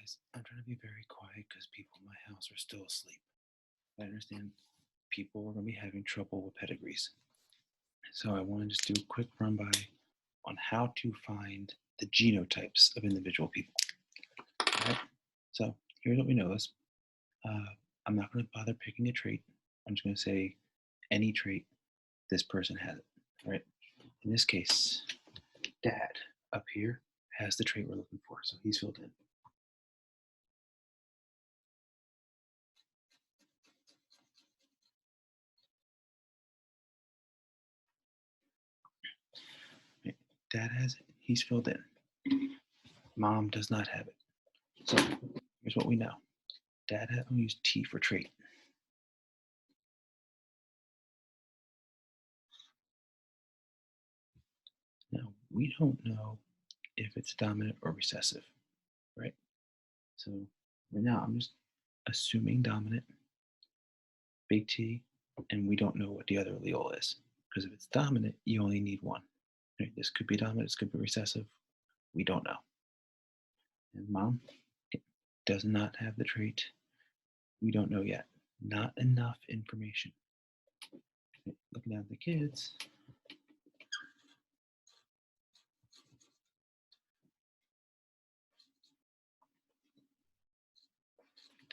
Guys, I'm trying to be very quiet because people in my house are still asleep. I understand people are going to be having trouble with pedigrees. So I want to just do a quick run by on how to find the genotypes of individual people. All right? So here's what we know is I'm not going to bother picking a trait. I'm just going to say any trait, this person has it. All right? In this case, dad up here has the trait we're looking for, so he's filled in. Dad has it, he's filled in. Mom does not have it. So here's what we know. Dad had, I'm use T for trait. Now we don't know if it's dominant or recessive, right? So right now I'm just assuming dominant, big T, and we don't know what the other allele is. Because if it's dominant, you only need one. Right? This could be dominant, this could be recessive. We don't know. And mom does not have the trait. We don't know yet. Not enough information. Looking at the kids,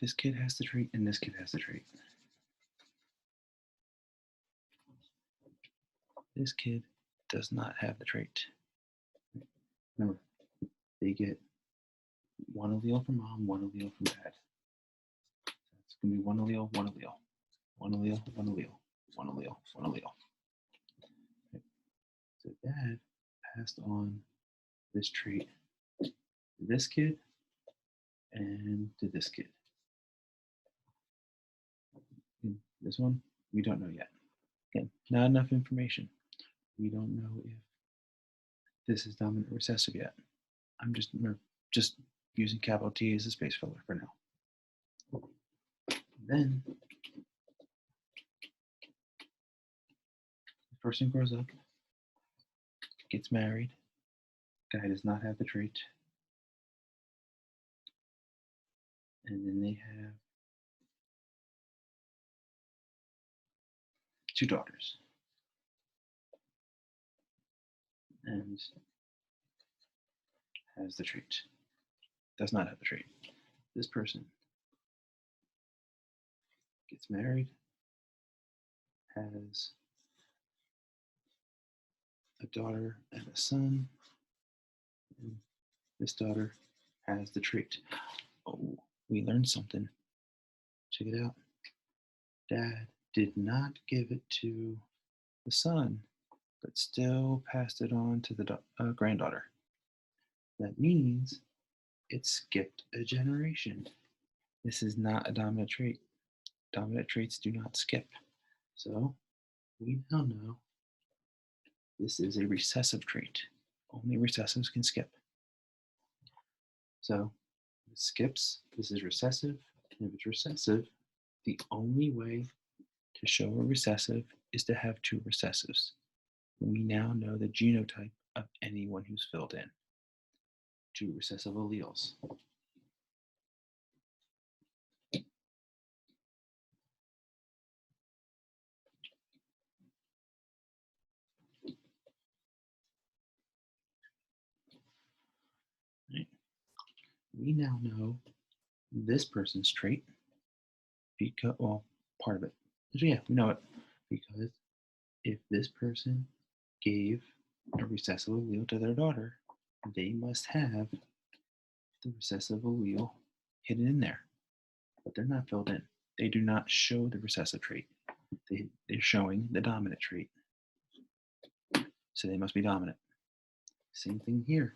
this kid has the trait and this kid has the trait. This kid does not have the trait. Remember, they get one allele from mom, one allele from dad. So it's going to be one allele, one allele, one allele, one allele, one allele, one allele. Okay. So dad passed on this trait to this kid and to this kid. And this one, we don't know yet. Again, not enough information. We don't know if this is dominant or recessive yet. I'm just using capital T as a space filler for now. Then the person grows up, gets married. Guy does not have the trait. And then they have two daughters. And has the trait. Does not have the trait. This person gets married, has a daughter and a son. And this daughter has the trait. Oh, we learned something. Check it out. Dad did not give it to the son, but still passed it on to the granddaughter. That means it skipped a generation. This is not a dominant trait. Dominant traits do not skip. So we now know this is a recessive trait. Only recessives can skip. So if it skips, this is recessive. And if it's recessive, the only way to show a recessive is to have two recessives. We now know the genotype of anyone who's filled in. Two recessive alleles. Right. We now know this person's trait because, well, part of it. So yeah, we know it because if this person gave a recessive allele to their daughter, they must have the recessive allele hidden in there, but they're not filled in. They do not show the recessive trait. They're showing the dominant trait. So they must be dominant. Same thing here.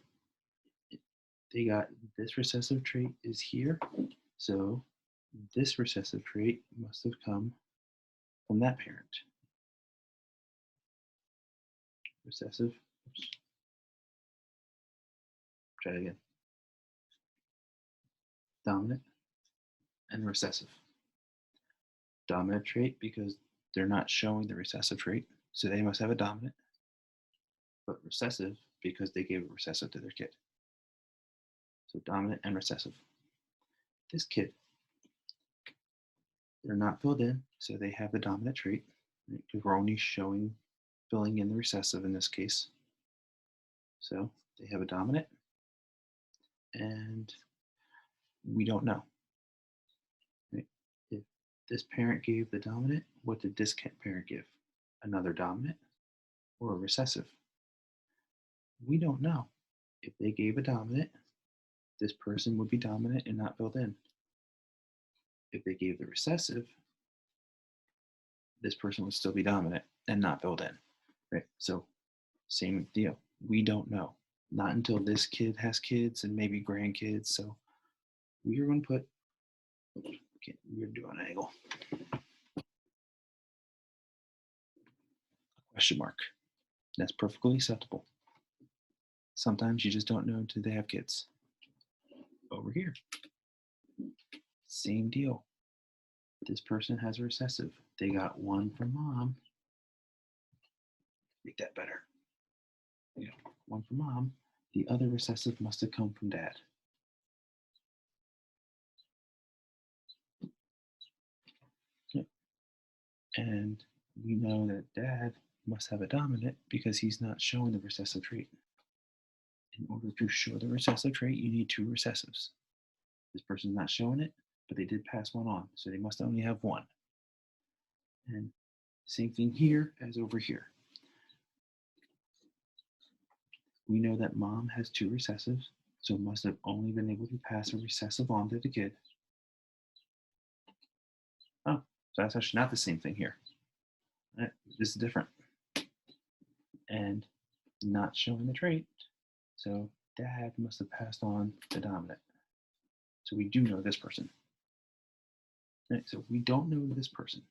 They got this recessive trait is here, so this recessive trait must have come from that parent. Recessive. Oops. Try it again. Dominant and recessive. Dominant trait because they're not showing the recessive trait, so they must have a dominant, but recessive because they gave a recessive to their kid. So dominant and recessive. this kid. They're not filled in, so they have the dominant trait. Because we're only filling in the recessive in this case. So they have a dominant, and we don't know. Right? If this parent gave the dominant, what did this parent give? Another dominant or a recessive? We don't know. If they gave a dominant, this person would be dominant and not filled in. If they gave the recessive, this person would still be dominant and not filled in. Right? So same deal. We don't know. Not until this kid has kids and maybe grandkids. So we are going to put, okay, we're doing an angle, a question mark. That's perfectly acceptable. Sometimes you just don't know until they have kids. Over here, same deal. This person has a recessive. They got one from mom. Make that better. Yeah, one from mom. The other recessive must have come from dad. Yeah. And we know that dad must have a dominant because he's not showing the recessive trait. In order to show the recessive trait, you need two recessives. This person's not showing it, but they did pass one on, so they must only have one. And same thing here as over here. We know that mom has two recessives, so it must have only been able to pass a recessive on to the kid. Oh, so that's actually not the same thing here. This is different. And not showing the trait, so dad must have passed on the dominant. So we do know this person. Right, so we don't know this person.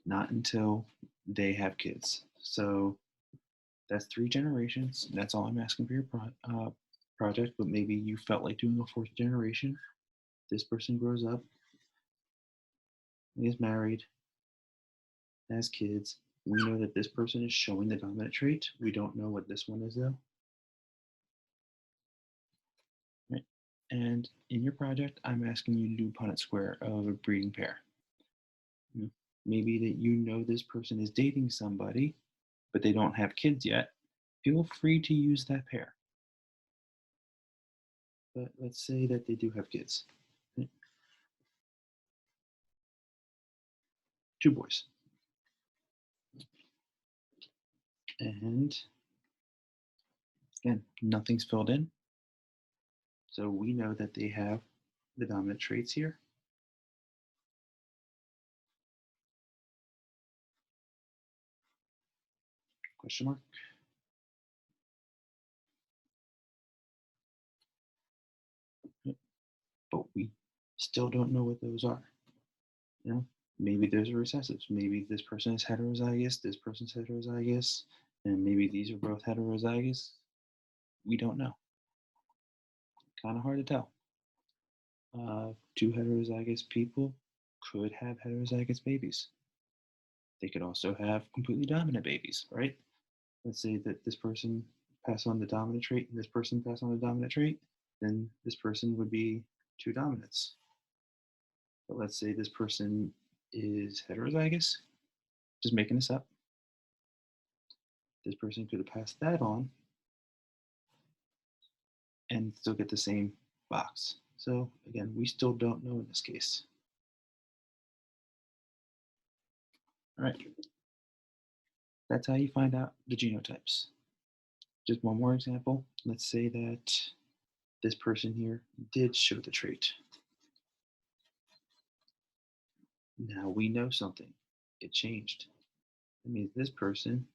Not until they have kids. So that's 3 generations. That's all I'm asking for your project, but maybe you felt like doing a 4th generation. This person grows up, is married, has kids. We know that this person is showing the dominant trait. We don't know what this one is though. Right? And in your project, I'm asking you to do Punnett square of a breeding pair. Maybe that you know this person is dating somebody, but they don't have kids yet. Feel free to use that pair. But let's say that they do have kids. Right? 2 boys. And again, nothing's filled in. So we know that they have the dominant traits here. Question mark. But we still don't know what those are. You know, maybe there's a recessives. Maybe this person is heterozygous, this person's heterozygous, and maybe these are both heterozygous. We don't know. Kind of hard to tell. 2 heterozygous people could have heterozygous babies. They could also have completely dominant babies, right? Let's say that this person passed on the dominant trait and this person passed on the dominant trait, then this person would be 2 dominants. But let's say this person is heterozygous, just making this up. This person could have passed that on and still get the same box. So again, we still don't know in this case. All right. That's how you find out the genotypes. Just one more example. Let's say that this person here did show the trait. Now we know something. It changed. It means this person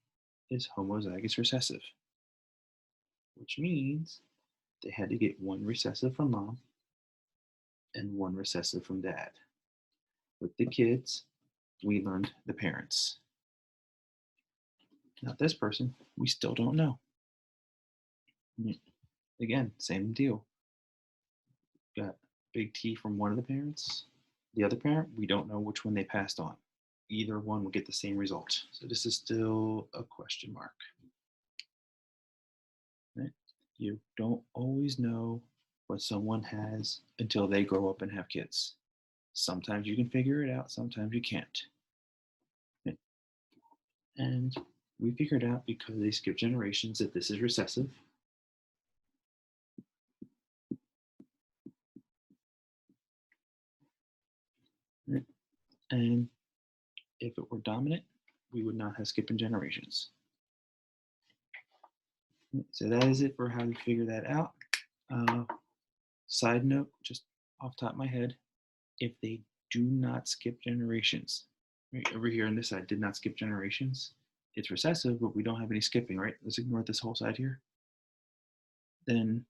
is homozygous recessive, which means they had to get 1 recessive from mom and 1 recessive from dad. With the kids, we learned the parents. Now this person, we still don't know. Again, same deal. Got big T from one of the parents. The other parent, we don't know which one they passed on. Either one will get the same result. So this is still a question mark. Right? You don't always know what someone has until they grow up and have kids. Sometimes you can figure it out, sometimes you can't. And we figured out because they skip generations that this is recessive. And if it were dominant, we would not have skipping generations. So that is it for how to figure that out. Side note, just off the top of my head, if they do not skip generations, right over here on this side, did not skip generations, it's recessive, but we don't have any skipping, right? Let's ignore this whole side here. Then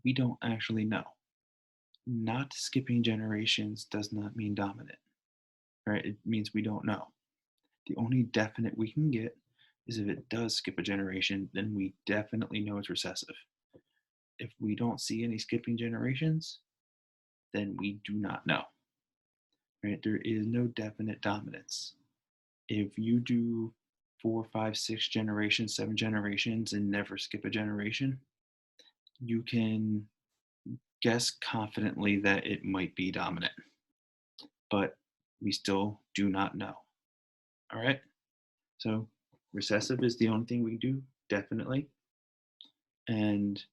we don't actually know. Not skipping generations does not mean dominant, right? It means we don't know. The only definite we can get is if it does skip a generation, then we definitely know it's recessive. If we don't see any skipping generations, then we do not know. Right? There is no definite dominance. If you do 4, 5, 6 generations, 7 generations, and never skip a generation, you can guess confidently that it might be dominant. But we still do not know. All right? So recessive is the only thing we do, definitely. And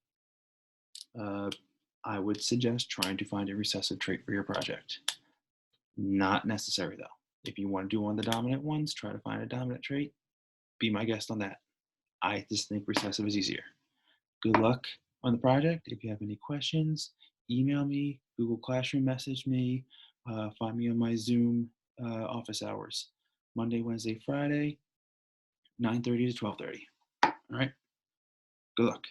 I would suggest trying to find a recessive trait for your project. Not necessary though. If you want to do one of the dominant ones, try to find a dominant trait. Be my guest on that. I just think recessive is easier. Good luck on the project. If you have any questions, email me, Google Classroom message me, find me on my Zoom office hours. Monday, Wednesday, Friday, 9:30 to 12:30. All right. Good luck.